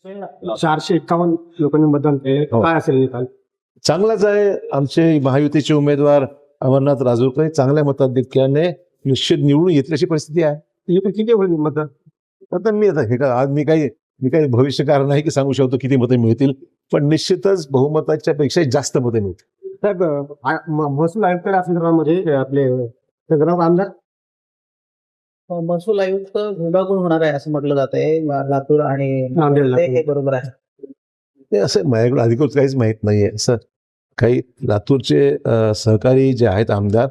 451 लोकांनी मतदान केले. हो. काय असेल निकाल? चांगलाच आहे. आमचे महायुतीचे उमेदवार अमरनाथ राजूरकर चांगल्या मताधिक्याने निश्चित निवडून येतल्याची परिस्थिती आहे. इकडे किती होईल मतदान? आता हे का आज मी काही भविष्यकार नाही की सांगू शकतो किती मतं मिळतील, पण निश्चितच बहुमताच्या पेक्षा जास्त मतं मिळतील. साहेब, महसूल आयुक्त या संदर्भामध्ये आपले संग्राम आमदार महसूल आयुक्त विभागून होणार आहे असं म्हटलं जात आहे लातूर आणि नांदेडला. हे बरोबर आहे. ते असं माझ्याकडे अधिकृत काहीच माहीत नाहीये. असं काही लातूरचे सहकारी जे आहेत आमदार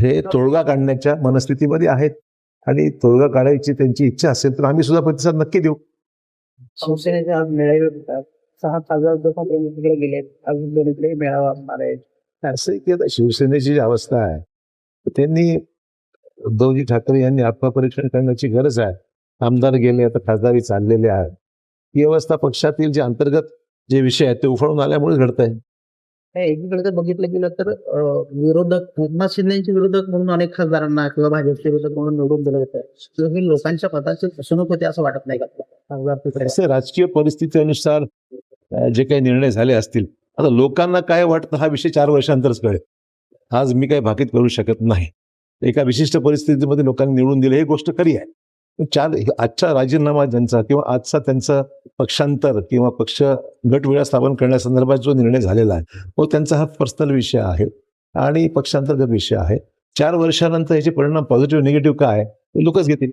हे तोडगा काढण्याच्या मनस्थितीमध्ये आहेत आणि तोडगा काढायची त्यांची इच्छा असेल तर आम्ही सुद्धा प्रतिसाद नक्की देऊ. शिवसेनेचे आज मेळावे होतात. 6,000 लोक तिकडे गेलेत. अजून दोन्हीकडे मेळावा असणार आहे. असं की आता शिवसेनेची जी अवस्था आहे त्यांनी उद्धवजी ठाकरे यांनी आत्मपरीक्षण करण्याची गरज आहे. आमदार गेले, आता खासदारी चाललेले आहेत. ही अवस्था पक्षातील जे अंतर्गत जे विषय आहेत ते उफाळून आल्यामुळे घडत आहे. एकीकडे जर बघितलं गेलं तर विरोधक एकनाथ शिंदेचे विरोधक म्हणून अनेक खासदारांना किंवा भाजपचे विरोधक म्हणून निवडून दिलं होतं. हे लोकांच्या पदाची फसवणूक होते असं वाटत नाही का? असे राजकीय परिस्थितीनुसार जे काही निर्णय झाले असतील, आता लोकांना काय वाटतं हा विषय 4 वर्षांतरच कळेल. आज मी काही भाकीत करू शकत नाही. एका विशिष्ट परिस्थितीमध्ये लोकांनी निवडून दिले ही गोष्ट खरी आहे. आजचा राजीनामा ज्यांचा किंवा आजचा त्यांचा पक्षांतर किंवा पक्ष गटवेळा स्थापन करण्यासंदर्भात जो निर्णय झालेला आहे तो त्यांचा हा पर्सनल विषय आहे आणि पक्षांतर्गत विषय आहे. 4 वर्षानंतर याचे परिणाम पॉझिटिव्ह निगेटिव्ह काय ते लोकच घेतील.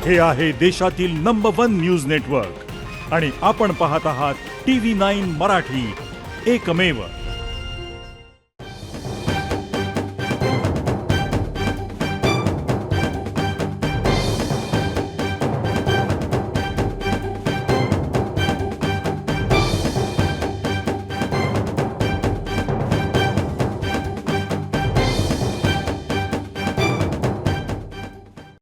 हे आहे देशातील नंबर 1 न्यूज नेटवर्क आणि आपण पाहत आहात TV9 मराठी, एकमेव.